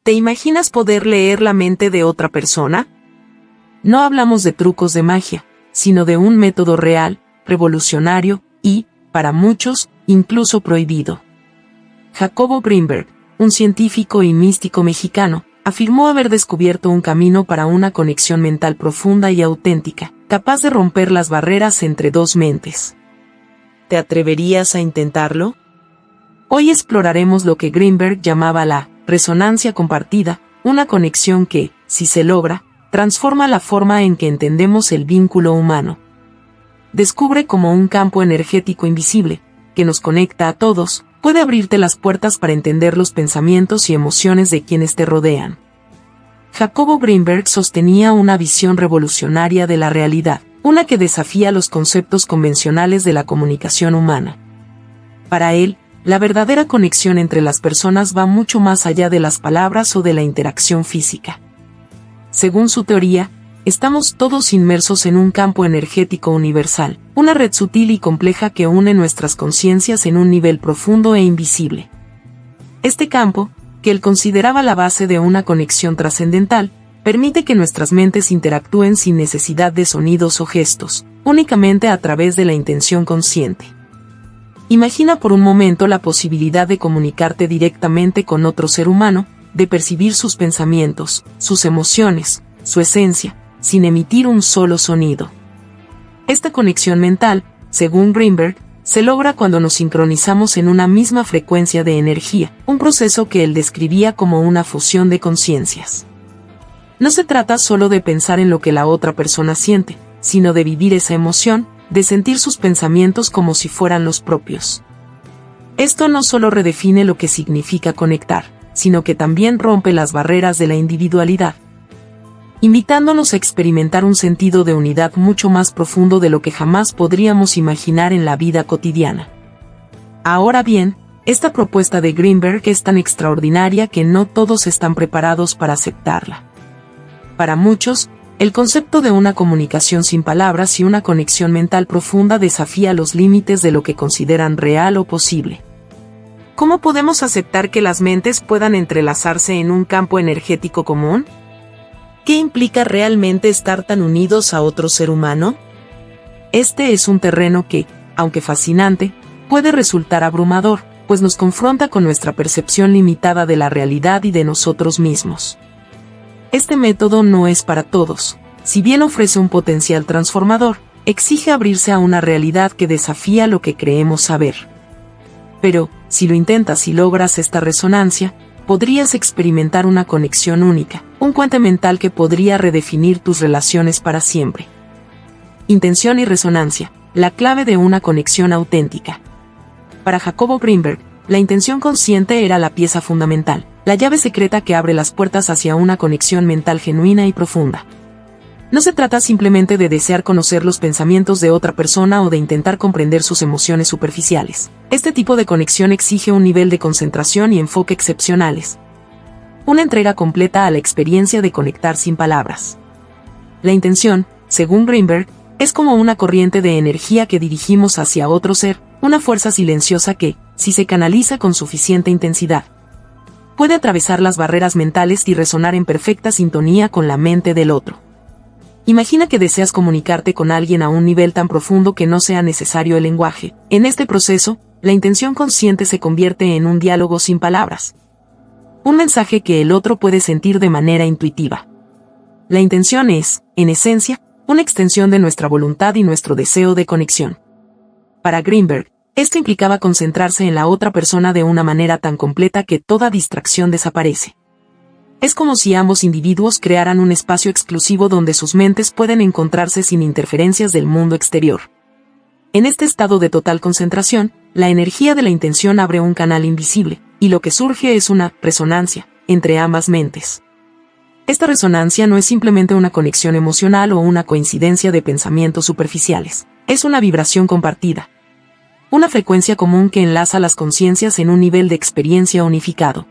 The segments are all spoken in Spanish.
¿Te imaginas poder leer la mente de otra persona? No hablamos de trucos de magia, sino de un método real, revolucionario y, para muchos, incluso prohibido. Jacobo Greenberg, un científico y místico mexicano, afirmó haber descubierto un camino para una conexión mental profunda y auténtica, capaz de romper las barreras entre dos mentes. ¿Te atreverías a intentarlo? Hoy exploraremos lo que Greenberg llamaba la resonancia compartida, una conexión que, si se logra, transforma la forma en que entendemos el vínculo humano. Descubre cómo un campo energético invisible, que nos conecta a todos, puede abrirte las puertas para entender los pensamientos y emociones de quienes te rodean. Jacobo Greenberg sostenía una visión revolucionaria de la realidad, una que desafía los conceptos convencionales de la comunicación humana. Para él, la verdadera conexión entre las personas va mucho más allá de las palabras o de la interacción física. Según su teoría, estamos todos inmersos en un campo energético universal, una red sutil y compleja que une nuestras conciencias en un nivel profundo e invisible. Este campo, que él consideraba la base de una conexión trascendental, permite que nuestras mentes interactúen sin necesidad de sonidos o gestos, únicamente a través de la intención consciente. Imagina por un momento la posibilidad de comunicarte directamente con otro ser humano, de percibir sus pensamientos, sus emociones, su esencia, sin emitir un solo sonido. Esta conexión mental, según Greenberg, se logra cuando nos sincronizamos en una misma frecuencia de energía, un proceso que él describía como una fusión de conciencias. No se trata solo de pensar en lo que la otra persona siente, sino de vivir esa emoción, de sentir sus pensamientos como si fueran los propios. Esto no solo redefine lo que significa conectar, sino que también rompe las barreras de la individualidad, invitándonos a experimentar un sentido de unidad mucho más profundo de lo que jamás podríamos imaginar en la vida cotidiana. Ahora bien, esta propuesta de Greenberg es tan extraordinaria que no todos están preparados para aceptarla. Para muchos, el concepto de una comunicación sin palabras y una conexión mental profunda desafía los límites de lo que consideran real o posible. ¿Cómo podemos aceptar que las mentes puedan entrelazarse en un campo energético común? ¿Qué implica realmente estar tan unidos a otro ser humano? Este es un terreno que, aunque fascinante, puede resultar abrumador, pues nos confronta con nuestra percepción limitada de la realidad y de nosotros mismos. Este método no es para todos. Si bien ofrece un potencial transformador, exige abrirse a una realidad que desafía lo que creemos saber. Pero, si lo intentas y logras esta resonancia, podrías experimentar una conexión única, un puente mental que podría redefinir tus relaciones para siempre. Intención y resonancia, la clave de una conexión auténtica. Para Jacobo Greenberg, la intención consciente era la pieza fundamental, la llave secreta que abre las puertas hacia una conexión mental genuina y profunda. No se trata simplemente de desear conocer los pensamientos de otra persona o de intentar comprender sus emociones superficiales. Este tipo de conexión exige un nivel de concentración y enfoque excepcionales. Una entrega completa a la experiencia de conectar sin palabras. La intención, según Greenberg, es como una corriente de energía que dirigimos hacia otro ser, una fuerza silenciosa que, si se canaliza con suficiente intensidad, puede atravesar las barreras mentales y resonar en perfecta sintonía con la mente del otro. Imagina que deseas comunicarte con alguien a un nivel tan profundo que no sea necesario el lenguaje. En este proceso, la intención consciente se convierte en un diálogo sin palabras. Un mensaje que el otro puede sentir de manera intuitiva. La intención es, en esencia, una extensión de nuestra voluntad y nuestro deseo de conexión. Para Greenberg, esto implicaba concentrarse en la otra persona de una manera tan completa que toda distracción desaparece. Es como si ambos individuos crearan un espacio exclusivo donde sus mentes pueden encontrarse sin interferencias del mundo exterior. En este estado de total concentración, la energía de la intención abre un canal invisible, y lo que surge es una resonancia entre ambas mentes. Esta resonancia no es simplemente una conexión emocional o una coincidencia de pensamientos superficiales, es una vibración compartida. Una frecuencia común que enlaza las conciencias en un nivel de experiencia unificado.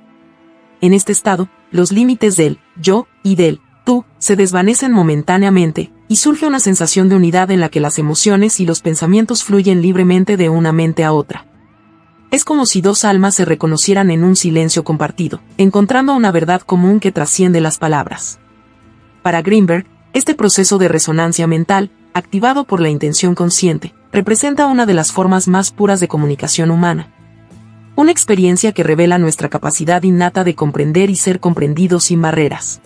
En este estado, los límites del yo y del tú se desvanecen momentáneamente, y surge una sensación de unidad en la que las emociones y los pensamientos fluyen libremente de una mente a otra. Es como si dos almas se reconocieran en un silencio compartido, encontrando una verdad común que trasciende las palabras. Para Greenberg, este proceso de resonancia mental, activado por la intención consciente, representa una de las formas más puras de comunicación humana. Una experiencia que revela nuestra capacidad innata de comprender y ser comprendidos sin barreras.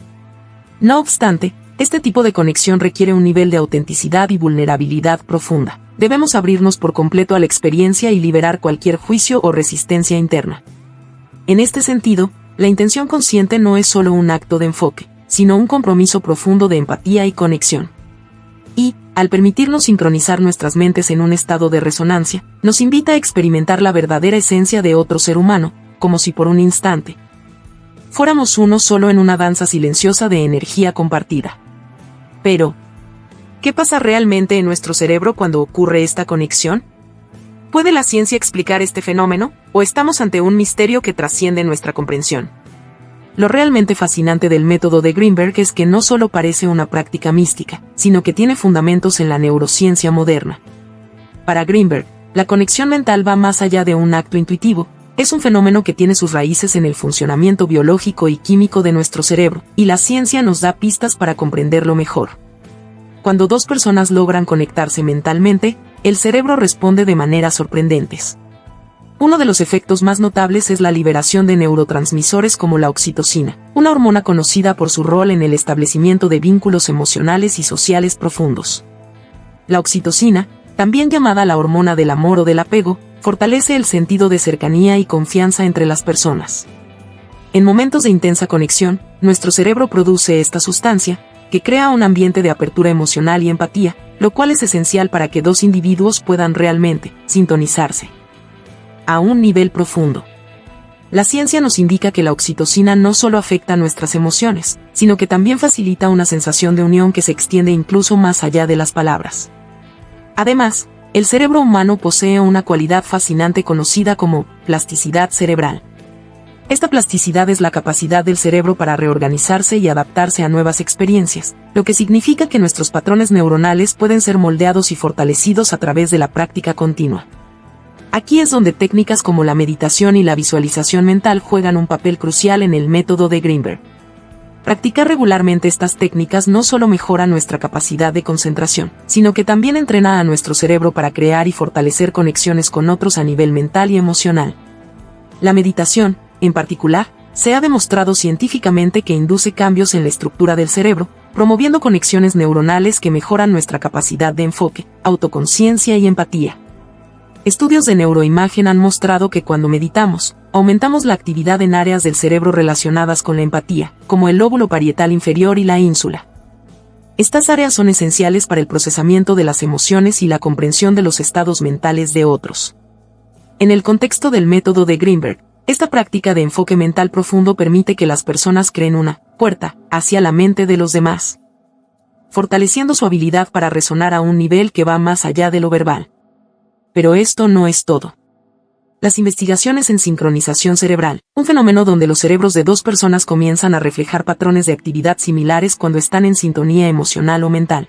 No obstante, este tipo de conexión requiere un nivel de autenticidad y vulnerabilidad profunda. Debemos abrirnos por completo a la experiencia y liberar cualquier juicio o resistencia interna. En este sentido, la intención consciente no es solo un acto de enfoque, sino un compromiso profundo de empatía y conexión. Y, al permitirnos sincronizar nuestras mentes en un estado de resonancia, nos invita a experimentar la verdadera esencia de otro ser humano, como si por un instante fuéramos uno solo en una danza silenciosa de energía compartida. Pero, ¿qué pasa realmente en nuestro cerebro cuando ocurre esta conexión? ¿Puede la ciencia explicar este fenómeno, o estamos ante un misterio que trasciende nuestra comprensión? Lo realmente fascinante del método de Greenberg es que no solo parece una práctica mística, sino que tiene fundamentos en la neurociencia moderna. Para Greenberg, la conexión mental va más allá de un acto intuitivo, es un fenómeno que tiene sus raíces en el funcionamiento biológico y químico de nuestro cerebro, y la ciencia nos da pistas para comprenderlo mejor. Cuando dos personas logran conectarse mentalmente, el cerebro responde de maneras sorprendentes. Uno de los efectos más notables es la liberación de neurotransmisores como la oxitocina, una hormona conocida por su rol en el establecimiento de vínculos emocionales y sociales profundos. La oxitocina, también llamada la hormona del amor o del apego, fortalece el sentido de cercanía y confianza entre las personas. En momentos de intensa conexión, nuestro cerebro produce esta sustancia, que crea un ambiente de apertura emocional y empatía, lo cual es esencial para que dos individuos puedan realmente sintonizarse a un nivel profundo. La ciencia nos indica que la oxitocina no solo afecta nuestras emociones, sino que también facilita una sensación de unión que se extiende incluso más allá de las palabras. Además, el cerebro humano posee una cualidad fascinante conocida como plasticidad cerebral. Esta plasticidad es la capacidad del cerebro para reorganizarse y adaptarse a nuevas experiencias, lo que significa que nuestros patrones neuronales pueden ser moldeados y fortalecidos a través de la práctica continua. Aquí es donde técnicas como la meditación y la visualización mental juegan un papel crucial en el método de Greenberg. Practicar regularmente estas técnicas no solo mejora nuestra capacidad de concentración, sino que también entrena a nuestro cerebro para crear y fortalecer conexiones con otros a nivel mental y emocional. La meditación, en particular, se ha demostrado científicamente que induce cambios en la estructura del cerebro, promoviendo conexiones neuronales que mejoran nuestra capacidad de enfoque, autoconciencia y empatía. Estudios de neuroimagen han mostrado que cuando meditamos, aumentamos la actividad en áreas del cerebro relacionadas con la empatía, como el lóbulo parietal inferior y la ínsula. Estas áreas son esenciales para el procesamiento de las emociones y la comprensión de los estados mentales de otros. En el contexto del método de Greenberg, esta práctica de enfoque mental profundo permite que las personas creen una puerta hacia la mente de los demás, fortaleciendo su habilidad para resonar a un nivel que va más allá de lo verbal. Pero esto no es todo. Las investigaciones en sincronización cerebral, un fenómeno donde los cerebros de dos personas comienzan a reflejar patrones de actividad similares cuando están en sintonía emocional o mental,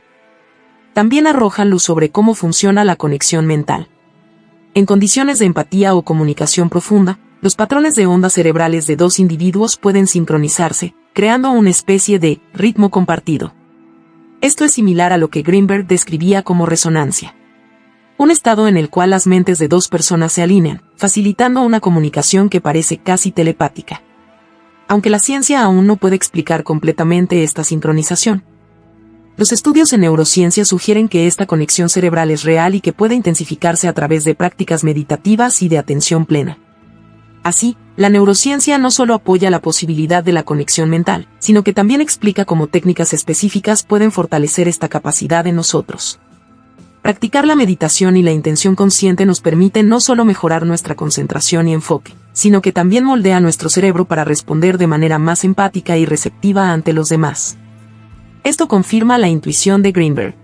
también arrojan luz sobre cómo funciona la conexión mental. En condiciones de empatía o comunicación profunda, los patrones de ondas cerebrales de dos individuos pueden sincronizarse, creando una especie de ritmo compartido. Esto es similar a lo que Greenberg describía como resonancia. Un estado en el cual las mentes de dos personas se alinean, facilitando una comunicación que parece casi telepática. Aunque la ciencia aún no puede explicar completamente esta sincronización, los estudios en neurociencia sugieren que esta conexión cerebral es real y que puede intensificarse a través de prácticas meditativas y de atención plena. Así, la neurociencia no solo apoya la posibilidad de la conexión mental, sino que también explica cómo técnicas específicas pueden fortalecer esta capacidad en nosotros. Practicar la meditación y la intención consciente nos permite no solo mejorar nuestra concentración y enfoque, sino que también moldea nuestro cerebro para responder de manera más empática y receptiva ante los demás. Esto confirma la intuición de Greenberg.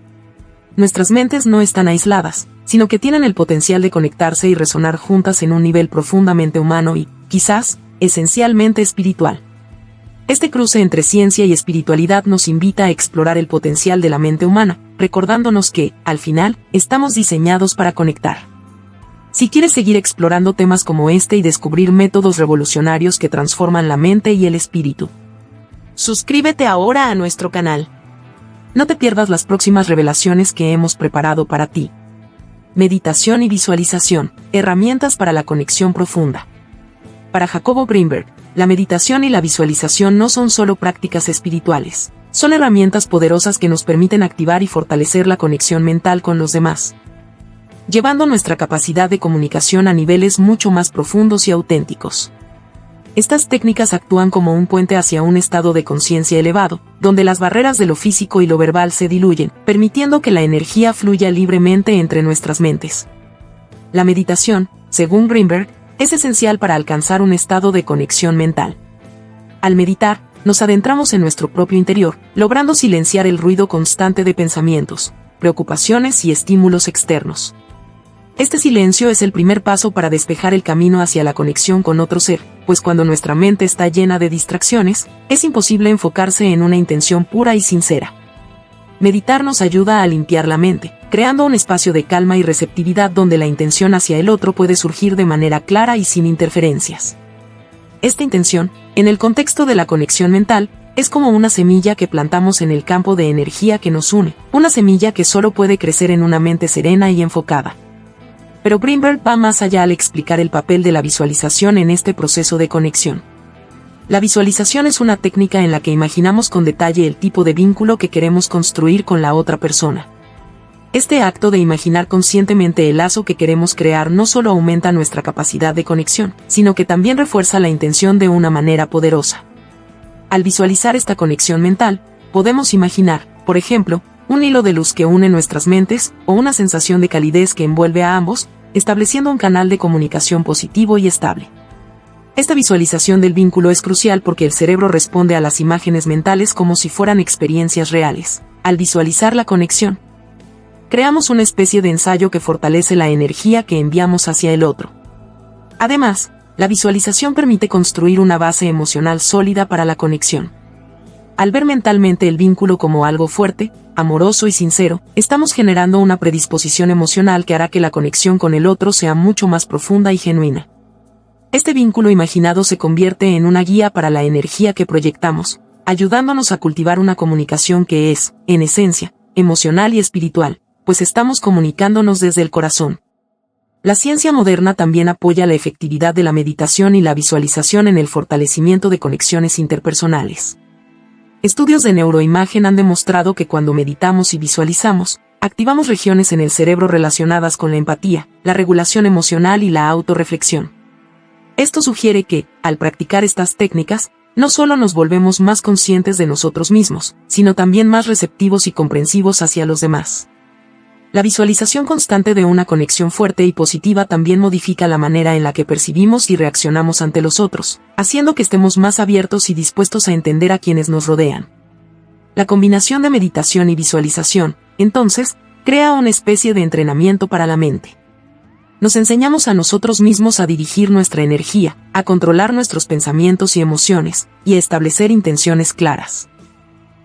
Nuestras mentes no están aisladas, sino que tienen el potencial de conectarse y resonar juntas en un nivel profundamente humano y, quizás, esencialmente espiritual. Este cruce entre ciencia y espiritualidad nos invita a explorar el potencial de la mente humana, recordándonos que, al final, estamos diseñados para conectar. Si quieres seguir explorando temas como este y descubrir métodos revolucionarios que transforman la mente y el espíritu, suscríbete ahora a nuestro canal. No te pierdas las próximas revelaciones que hemos preparado para ti. Meditación y visualización, herramientas para la conexión profunda. Para Jacobo Greenberg, la meditación y la visualización no son solo prácticas espirituales, son herramientas poderosas que nos permiten activar y fortalecer la conexión mental con los demás, llevando nuestra capacidad de comunicación a niveles mucho más profundos y auténticos. Estas técnicas actúan como un puente hacia un estado de conciencia elevado, donde las barreras de lo físico y lo verbal se diluyen, permitiendo que la energía fluya libremente entre nuestras mentes. La meditación, según Greenberg, es esencial para alcanzar un estado de conexión mental. Al meditar, nos adentramos en nuestro propio interior, logrando silenciar el ruido constante de pensamientos, preocupaciones y estímulos externos. Este silencio es el primer paso para despejar el camino hacia la conexión con otro ser, pues cuando nuestra mente está llena de distracciones, es imposible enfocarse en una intención pura y sincera. Meditar nos ayuda a limpiar la mente, creando un espacio de calma y receptividad donde la intención hacia el otro puede surgir de manera clara y sin interferencias. Esta intención, en el contexto de la conexión mental, es como una semilla que plantamos en el campo de energía que nos une, una semilla que solo puede crecer en una mente serena y enfocada. Pero Greenberg va más allá al explicar el papel de la visualización en este proceso de conexión. La visualización es una técnica en la que imaginamos con detalle el tipo de vínculo que queremos construir con la otra persona. Este acto de imaginar conscientemente el lazo que queremos crear no solo aumenta nuestra capacidad de conexión, sino que también refuerza la intención de una manera poderosa. Al visualizar esta conexión mental, podemos imaginar, por ejemplo, un hilo de luz que une nuestras mentes, o una sensación de calidez que envuelve a ambos, estableciendo un canal de comunicación positivo y estable. Esta visualización del vínculo es crucial porque el cerebro responde a las imágenes mentales como si fueran experiencias reales. Al visualizar la conexión, creamos una especie de ensayo que fortalece la energía que enviamos hacia el otro. Además, la visualización permite construir una base emocional sólida para la conexión. Al ver mentalmente el vínculo como algo fuerte, amoroso y sincero, estamos generando una predisposición emocional que hará que la conexión con el otro sea mucho más profunda y genuina. Este vínculo imaginado se convierte en una guía para la energía que proyectamos, ayudándonos a cultivar una comunicación que es, en esencia, emocional y espiritual, pues estamos comunicándonos desde el corazón. La ciencia moderna también apoya la efectividad de la meditación y la visualización en el fortalecimiento de conexiones interpersonales. Estudios de neuroimagen han demostrado que cuando meditamos y visualizamos, activamos regiones en el cerebro relacionadas con la empatía, la regulación emocional y la autorreflexión. Esto sugiere que, al practicar estas técnicas, no solo nos volvemos más conscientes de nosotros mismos, sino también más receptivos y comprensivos hacia los demás. La visualización constante de una conexión fuerte y positiva también modifica la manera en la que percibimos y reaccionamos ante los otros, haciendo que estemos más abiertos y dispuestos a entender a quienes nos rodean. La combinación de meditación y visualización, entonces, crea una especie de entrenamiento para la mente. Nos enseñamos a nosotros mismos a dirigir nuestra energía, a controlar nuestros pensamientos y emociones, y a establecer intenciones claras.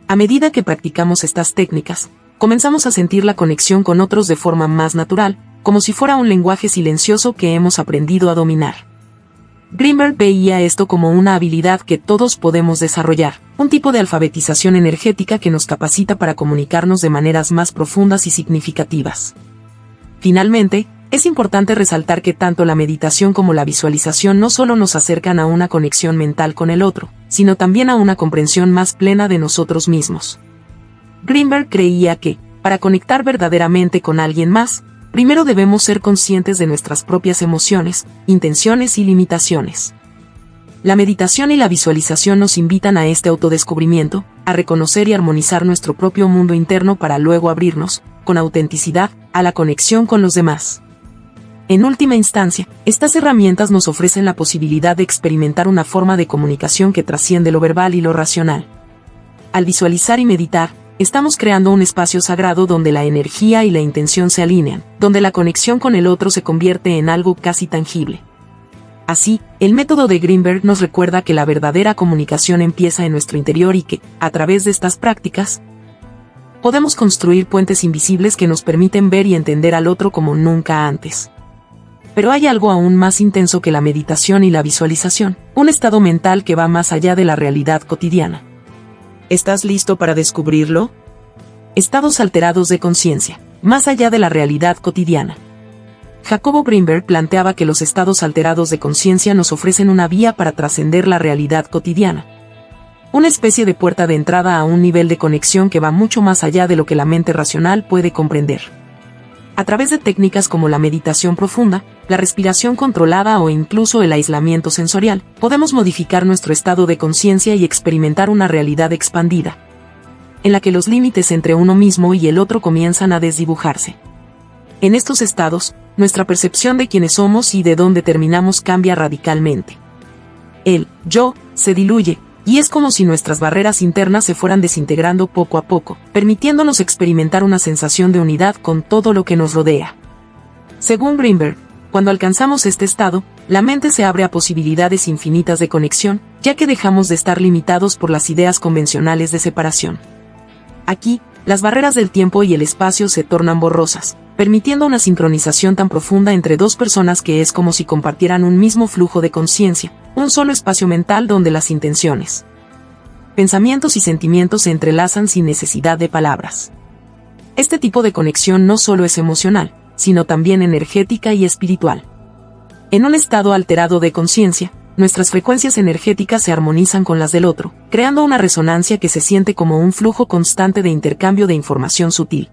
A medida que practicamos estas técnicas, comenzamos a sentir la conexión con otros de forma más natural, como si fuera un lenguaje silencioso que hemos aprendido a dominar. Greenberg veía esto como una habilidad que todos podemos desarrollar, un tipo de alfabetización energética que nos capacita para comunicarnos de maneras más profundas y significativas. Finalmente, es importante resaltar que tanto la meditación como la visualización no solo nos acercan a una conexión mental con el otro, sino también a una comprensión más plena de nosotros mismos. Greenberg creía que, para conectar verdaderamente con alguien más, primero debemos ser conscientes de nuestras propias emociones, intenciones y limitaciones. La meditación y la visualización nos invitan a este autodescubrimiento, a reconocer y armonizar nuestro propio mundo interno para luego abrirnos, con autenticidad, a la conexión con los demás. En última instancia, estas herramientas nos ofrecen la posibilidad de experimentar una forma de comunicación que trasciende lo verbal y lo racional. Al visualizar y meditar, estamos creando un espacio sagrado donde la energía y la intención se alinean, donde la conexión con el otro se convierte en algo casi tangible. Así, el método de Greenberg nos recuerda que la verdadera comunicación empieza en nuestro interior y que, a través de estas prácticas, podemos construir puentes invisibles que nos permiten ver y entender al otro como nunca antes. Pero hay algo aún más intenso que la meditación y la visualización, un estado mental que va más allá de la realidad cotidiana. ¿Estás listo para descubrirlo? Estados alterados de conciencia, más allá de la realidad cotidiana. Jacobo Grinberg planteaba que los estados alterados de conciencia nos ofrecen una vía para trascender la realidad cotidiana. Una especie de puerta de entrada a un nivel de conexión que va mucho más allá de lo que la mente racional puede comprender. A través de técnicas como la meditación profunda, la respiración controlada o incluso el aislamiento sensorial, podemos modificar nuestro estado de conciencia y experimentar una realidad expandida, en la que los límites entre uno mismo y el otro comienzan a desdibujarse. En estos estados, nuestra percepción de quiénes somos y de dónde terminamos cambia radicalmente. El yo se diluye, y es como si nuestras barreras internas se fueran desintegrando poco a poco, permitiéndonos experimentar una sensación de unidad con todo lo que nos rodea. Según Grinberg, cuando alcanzamos este estado, la mente se abre a posibilidades infinitas de conexión, ya que dejamos de estar limitados por las ideas convencionales de separación. Aquí, las barreras del tiempo y el espacio se tornan borrosas, permitiendo una sincronización tan profunda entre dos personas que es como si compartieran un mismo flujo de conciencia, un solo espacio mental donde las intenciones, pensamientos y sentimientos se entrelazan sin necesidad de palabras. Este tipo de conexión no solo es emocional, sino también energética y espiritual. En un estado alterado de conciencia, nuestras frecuencias energéticas se armonizan con las del otro, creando una resonancia que se siente como un flujo constante de intercambio de información sutil.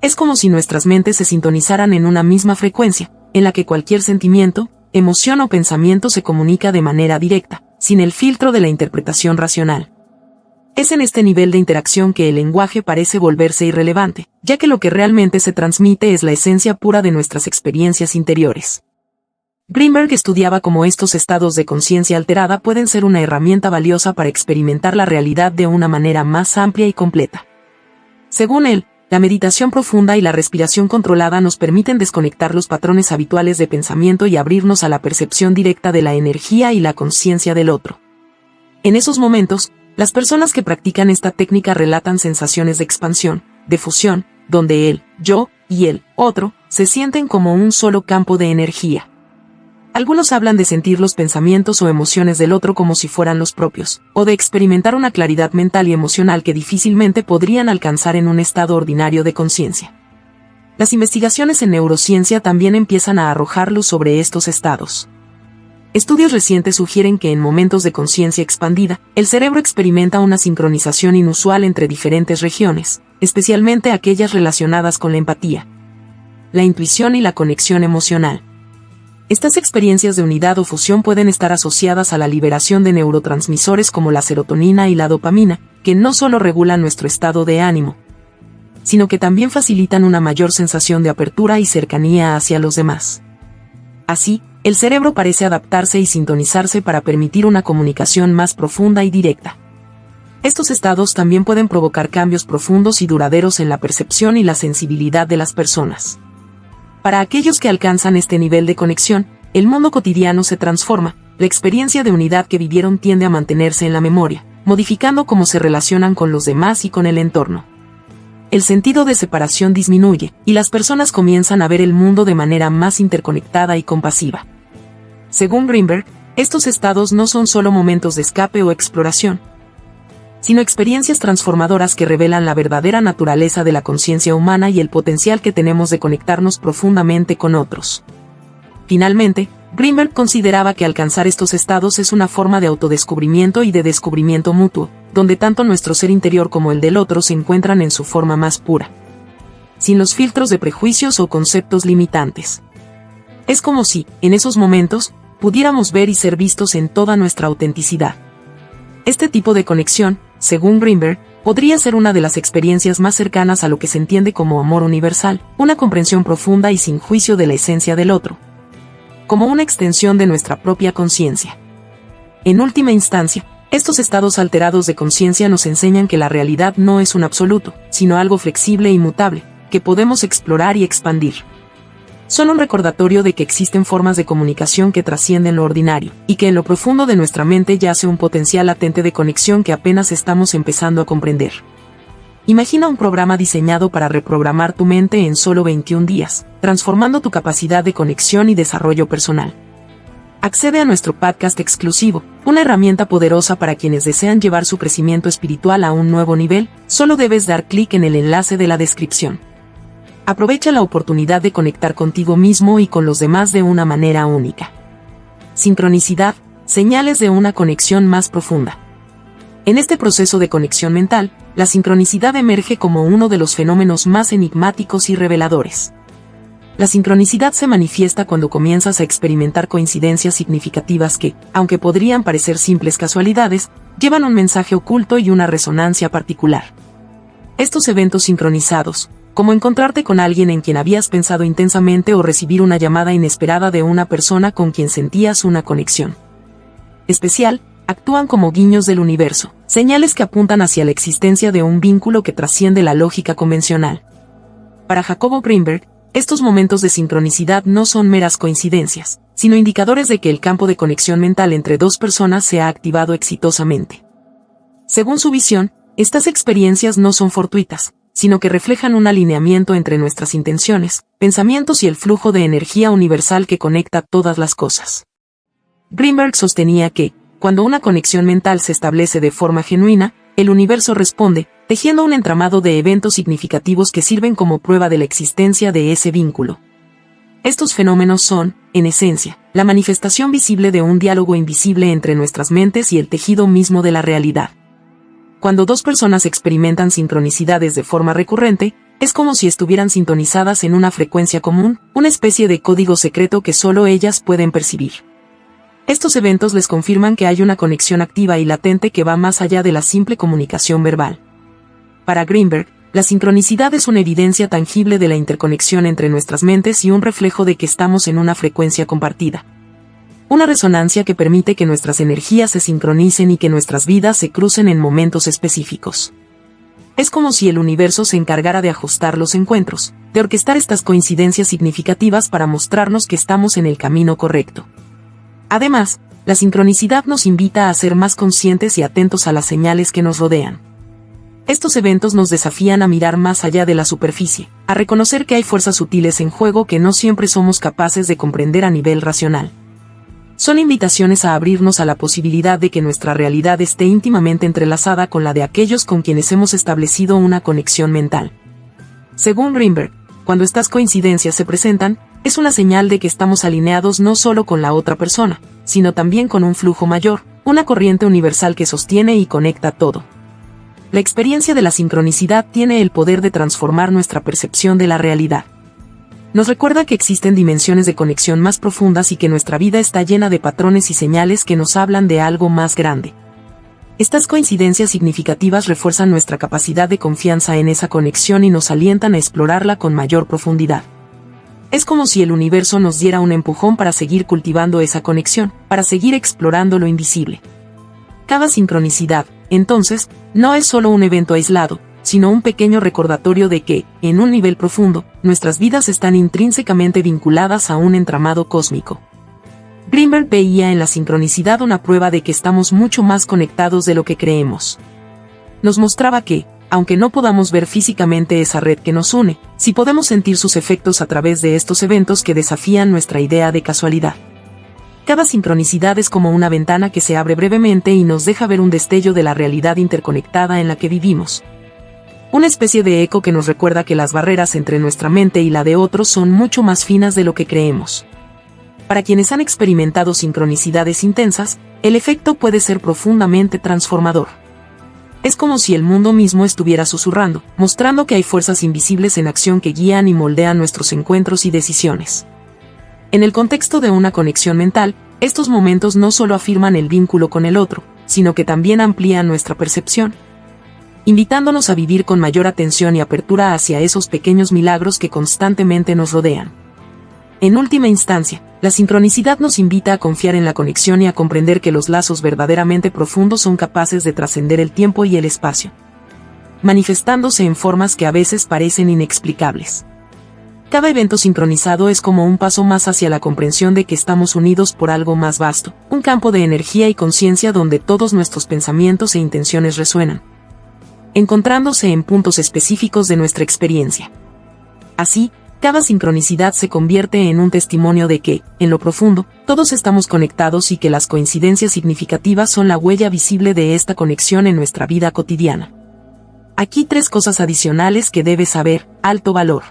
Es como si nuestras mentes se sintonizaran en una misma frecuencia, en la que cualquier sentimiento, emoción o pensamiento se comunica de manera directa, sin el filtro de la interpretación racional. Es en este nivel de interacción que el lenguaje parece volverse irrelevante, ya que lo que realmente se transmite es la esencia pura de nuestras experiencias interiores. Grinberg estudiaba cómo estos estados de conciencia alterada pueden ser una herramienta valiosa para experimentar la realidad de una manera más amplia y completa. Según él, la meditación profunda y la respiración controlada nos permiten desconectar los patrones habituales de pensamiento y abrirnos a la percepción directa de la energía y la conciencia del otro. En esos momentos, las personas que practican esta técnica relatan sensaciones de expansión, de fusión, donde el yo y el otro se sienten como un solo campo de energía. Algunos hablan de sentir los pensamientos o emociones del otro como si fueran los propios, o de experimentar una claridad mental y emocional que difícilmente podrían alcanzar en un estado ordinario de conciencia. Las investigaciones en neurociencia también empiezan a arrojar luz sobre estos estados. Estudios recientes sugieren que en momentos de conciencia expandida, el cerebro experimenta una sincronización inusual entre diferentes regiones, especialmente aquellas relacionadas con la empatía, la intuición y la conexión emocional. Estas experiencias de unidad o fusión pueden estar asociadas a la liberación de neurotransmisores como la serotonina y la dopamina, que no solo regulan nuestro estado de ánimo, sino que también facilitan una mayor sensación de apertura y cercanía hacia los demás. Así, el cerebro parece adaptarse y sintonizarse para permitir una comunicación más profunda y directa. Estos estados también pueden provocar cambios profundos y duraderos en la percepción y la sensibilidad de las personas. Para aquellos que alcanzan este nivel de conexión, el mundo cotidiano se transforma, la experiencia de unidad que vivieron tiende a mantenerse en la memoria, modificando cómo se relacionan con los demás y con el entorno. El sentido de separación disminuye, y las personas comienzan a ver el mundo de manera más interconectada y compasiva. Según Grinberg, estos estados no son solo momentos de escape o exploración, sino experiencias transformadoras que revelan la verdadera naturaleza de la conciencia humana y el potencial que tenemos de conectarnos profundamente con otros. Finalmente, Grinberg consideraba que alcanzar estos estados es una forma de autodescubrimiento y de descubrimiento mutuo, donde tanto nuestro ser interior como el del otro se encuentran en su forma más pura, sin los filtros de prejuicios o conceptos limitantes. Es como si, en esos momentos, pudiéramos ver y ser vistos en toda nuestra autenticidad. Este tipo de conexión, según Grinberg, podría ser una de las experiencias más cercanas a lo que se entiende como amor universal, una comprensión profunda y sin juicio de la esencia del otro, como una extensión de nuestra propia conciencia. En última instancia, estos estados alterados de conciencia nos enseñan que la realidad no es un absoluto, sino algo flexible e inmutable, que podemos explorar y expandir. Son un recordatorio de que existen formas de comunicación que trascienden lo ordinario, y que en lo profundo de nuestra mente yace un potencial latente de conexión que apenas estamos empezando a comprender. Imagina un programa diseñado para reprogramar tu mente en solo 21 días, transformando tu capacidad de conexión y desarrollo personal. Accede a nuestro podcast exclusivo, una herramienta poderosa para quienes desean llevar su crecimiento espiritual a un nuevo nivel. Solo debes dar clic en el enlace de la descripción. Aprovecha la oportunidad de conectar contigo mismo y con los demás de una manera única. Sincronicidad, señales de una conexión más profunda. En este proceso de conexión mental, la sincronicidad emerge como uno de los fenómenos más enigmáticos y reveladores. La sincronicidad se manifiesta cuando comienzas a experimentar coincidencias significativas que, aunque podrían parecer simples casualidades, llevan un mensaje oculto y una resonancia particular. Estos eventos sincronizados, como encontrarte con alguien en quien habías pensado intensamente o recibir una llamada inesperada de una persona con quien sentías una conexión especial, actúan como guiños del universo, señales que apuntan hacia la existencia de un vínculo que trasciende la lógica convencional. Para Jacobo Greenberg, estos momentos de sincronicidad no son meras coincidencias, sino indicadores de que el campo de conexión mental entre dos personas se ha activado exitosamente. Según su visión, estas experiencias no son fortuitas, sino que reflejan un alineamiento entre nuestras intenciones, pensamientos y el flujo de energía universal que conecta todas las cosas. Greenberg sostenía que, cuando una conexión mental se establece de forma genuina, el universo responde, tejiendo un entramado de eventos significativos que sirven como prueba de la existencia de ese vínculo. Estos fenómenos son, en esencia, la manifestación visible de un diálogo invisible entre nuestras mentes y el tejido mismo de la realidad. Cuando dos personas experimentan sincronicidades de forma recurrente, es como si estuvieran sintonizadas en una frecuencia común, una especie de código secreto que solo ellas pueden percibir. Estos eventos les confirman que hay una conexión activa y latente que va más allá de la simple comunicación verbal. Para Greenberg, la sincronicidad es una evidencia tangible de la interconexión entre nuestras mentes y un reflejo de que estamos en una frecuencia compartida. Una resonancia que permite que nuestras energías se sincronicen y que nuestras vidas se crucen en momentos específicos. Es como si el universo se encargara de ajustar los encuentros, de orquestar estas coincidencias significativas para mostrarnos que estamos en el camino correcto. Además, la sincronicidad nos invita a ser más conscientes y atentos a las señales que nos rodean. Estos eventos nos desafían a mirar más allá de la superficie, a reconocer que hay fuerzas sutiles en juego que no siempre somos capaces de comprender a nivel racional. Son invitaciones a abrirnos a la posibilidad de que nuestra realidad esté íntimamente entrelazada con la de aquellos con quienes hemos establecido una conexión mental. Según Greenberg, cuando estas coincidencias se presentan, es una señal de que estamos alineados no solo con la otra persona, sino también con un flujo mayor, una corriente universal que sostiene y conecta todo. La experiencia de la sincronicidad tiene el poder de transformar nuestra percepción de la realidad. Nos recuerda que existen dimensiones de conexión más profundas y que nuestra vida está llena de patrones y señales que nos hablan de algo más grande. Estas coincidencias significativas refuerzan nuestra capacidad de confianza en esa conexión y nos alientan a explorarla con mayor profundidad. Es como si el universo nos diera un empujón para seguir cultivando esa conexión, para seguir explorando lo invisible. Cada sincronicidad, entonces, no es solo un evento aislado, sino un pequeño recordatorio de que, en un nivel profundo, nuestras vidas están intrínsecamente vinculadas a un entramado cósmico. Greenberg veía en la sincronicidad una prueba de que estamos mucho más conectados de lo que creemos. Nos mostraba que, aunque no podamos ver físicamente esa red que nos une, sí podemos sentir sus efectos a través de estos eventos que desafían nuestra idea de casualidad. Cada sincronicidad es como una ventana que se abre brevemente y nos deja ver un destello de la realidad interconectada en la que vivimos. Una especie de eco que nos recuerda que las barreras entre nuestra mente y la de otros son mucho más finas de lo que creemos. Para quienes han experimentado sincronicidades intensas, el efecto puede ser profundamente transformador. Es como si el mundo mismo estuviera susurrando, mostrando que hay fuerzas invisibles en acción que guían y moldean nuestros encuentros y decisiones. En el contexto de una conexión mental, estos momentos no solo afirman el vínculo con el otro, sino que también amplían nuestra percepción, invitándonos a vivir con mayor atención y apertura hacia esos pequeños milagros que constantemente nos rodean. En última instancia, la sincronicidad nos invita a confiar en la conexión y a comprender que los lazos verdaderamente profundos son capaces de trascender el tiempo y el espacio, manifestándose en formas que a veces parecen inexplicables. Cada evento sincronizado es como un paso más hacia la comprensión de que estamos unidos por algo más vasto, un campo de energía y conciencia donde todos nuestros pensamientos e intenciones resuenan. encontrándose en puntos específicos de nuestra experiencia. Así, cada sincronicidad se convierte en un testimonio de que, en lo profundo, todos estamos conectados y que las coincidencias significativas son la huella visible de esta conexión en nuestra vida cotidiana. Aquí 3 cosas adicionales que debes saber: alto valor.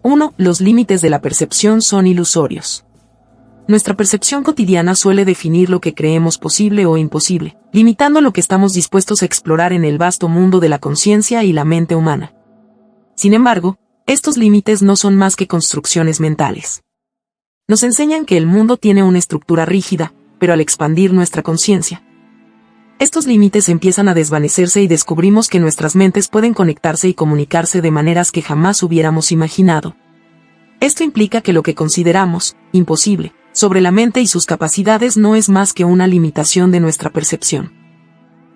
1. Los límites de la percepción son ilusorios. Nuestra percepción cotidiana suele definir lo que creemos posible o imposible, limitando lo que estamos dispuestos a explorar en el vasto mundo de la conciencia y la mente humana. Sin embargo, estos límites no son más que construcciones mentales. Nos enseñan que el mundo tiene una estructura rígida, pero al expandir nuestra conciencia, estos límites empiezan a desvanecerse y descubrimos que nuestras mentes pueden conectarse y comunicarse de maneras que jamás hubiéramos imaginado. Esto implica que lo que consideramos imposible sobre la mente y sus capacidades no es más que una limitación de nuestra percepción.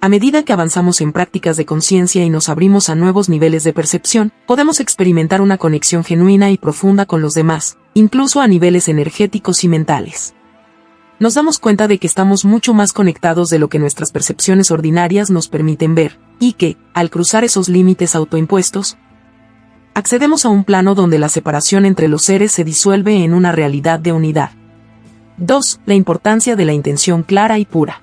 A medida que avanzamos en prácticas de conciencia y nos abrimos a nuevos niveles de percepción, podemos experimentar una conexión genuina y profunda con los demás, incluso a niveles energéticos y mentales. Nos damos cuenta de que estamos mucho más conectados de lo que nuestras percepciones ordinarias nos permiten ver, y que, al cruzar esos límites autoimpuestos, accedemos a un plano donde la separación entre los seres se disuelve en una realidad de unidad. 2. La importancia de la intención clara y pura.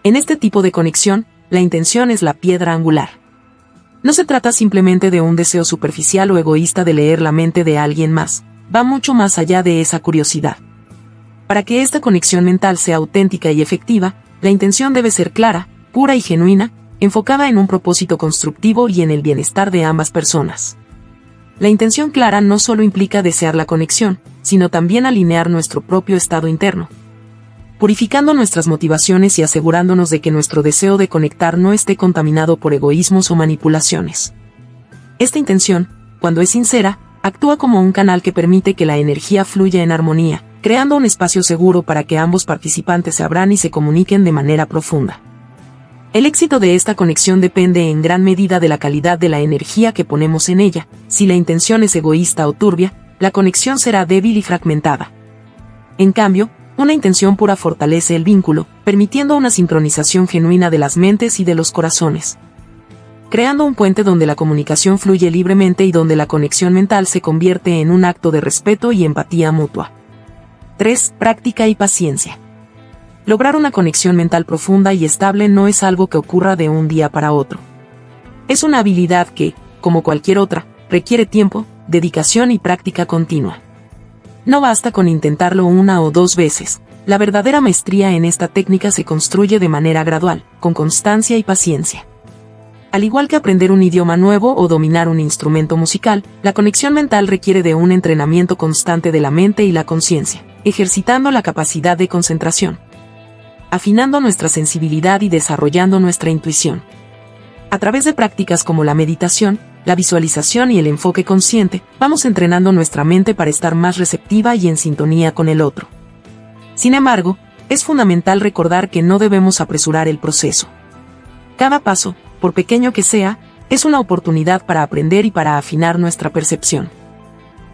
En este tipo de conexión, la intención es la piedra angular. No se trata simplemente de un deseo superficial o egoísta de leer la mente de alguien más, va mucho más allá de esa curiosidad. Para que esta conexión mental sea auténtica y efectiva, la intención debe ser clara, pura y genuina, enfocada en un propósito constructivo y en el bienestar de ambas personas. La intención clara no solo implica desear la conexión, sino también alinear nuestro propio estado interno, purificando nuestras motivaciones y asegurándonos de que nuestro deseo de conectar no esté contaminado por egoísmos o manipulaciones. Esta intención, cuando es sincera, actúa como un canal que permite que la energía fluya en armonía, creando un espacio seguro para que ambos participantes se abran y se comuniquen de manera profunda. El éxito de esta conexión depende en gran medida de la calidad de la energía que ponemos en ella. Si la intención es egoísta o turbia, la conexión será débil y fragmentada. En cambio, una intención pura fortalece el vínculo, permitiendo una sincronización genuina de las mentes y de los corazones, creando un puente donde la comunicación fluye libremente y donde la conexión mental se convierte en un acto de respeto y empatía mutua. 3. Práctica y paciencia. Lograr una conexión mental profunda y estable no es algo que ocurra de un día para otro. Es una habilidad que, como cualquier otra, requiere tiempo, dedicación y práctica continua. No basta con intentarlo 1 o 2 veces. La verdadera maestría en esta técnica se construye de manera gradual, con constancia y paciencia. Al igual que aprender un idioma nuevo o dominar un instrumento musical, la conexión mental requiere de un entrenamiento constante de la mente y la conciencia, ejercitando la capacidad de concentración, afinando nuestra sensibilidad y desarrollando nuestra intuición. A través de prácticas como la meditación, la visualización y el enfoque consciente, vamos entrenando nuestra mente para estar más receptiva y en sintonía con el otro. Sin embargo, es fundamental recordar que no debemos apresurar el proceso. Cada paso, por pequeño que sea, es una oportunidad para aprender y para afinar nuestra percepción.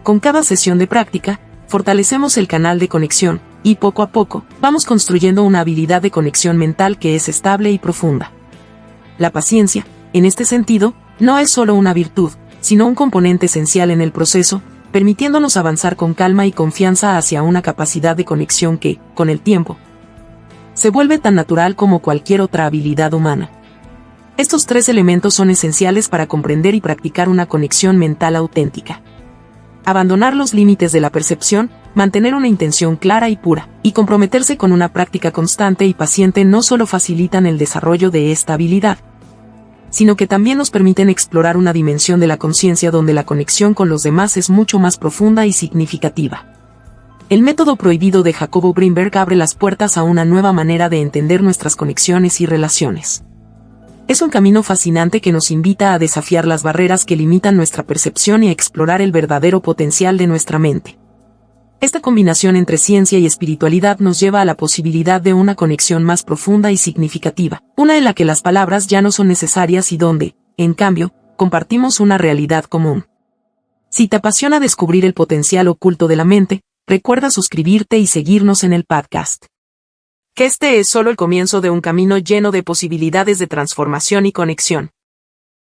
Con cada sesión de práctica, fortalecemos el canal de conexión, y poco a poco, vamos construyendo una habilidad de conexión mental que es estable y profunda. La paciencia, en este sentido, no es solo una virtud, sino un componente esencial en el proceso, permitiéndonos avanzar con calma y confianza hacia una capacidad de conexión que, con el tiempo, se vuelve tan natural como cualquier otra habilidad humana. Estos 3 elementos son esenciales para comprender y practicar una conexión mental auténtica. Abandonar los límites de la percepción, mantener una intención clara y pura, y comprometerse con una práctica constante y paciente no solo facilitan el desarrollo de esta habilidad, sino que también nos permiten explorar una dimensión de la conciencia donde la conexión con los demás es mucho más profunda y significativa. El método prohibido de Jacobo Grinberg abre las puertas a una nueva manera de entender nuestras conexiones y relaciones. Es un camino fascinante que nos invita a desafiar las barreras que limitan nuestra percepción y a explorar el verdadero potencial de nuestra mente. Esta combinación entre ciencia y espiritualidad nos lleva a la posibilidad de una conexión más profunda y significativa, una en la que las palabras ya no son necesarias y donde, en cambio, compartimos una realidad común. Si te apasiona descubrir el potencial oculto de la mente, recuerda suscribirte y seguirnos en el podcast. Que este es solo el comienzo de un camino lleno de posibilidades de transformación y conexión.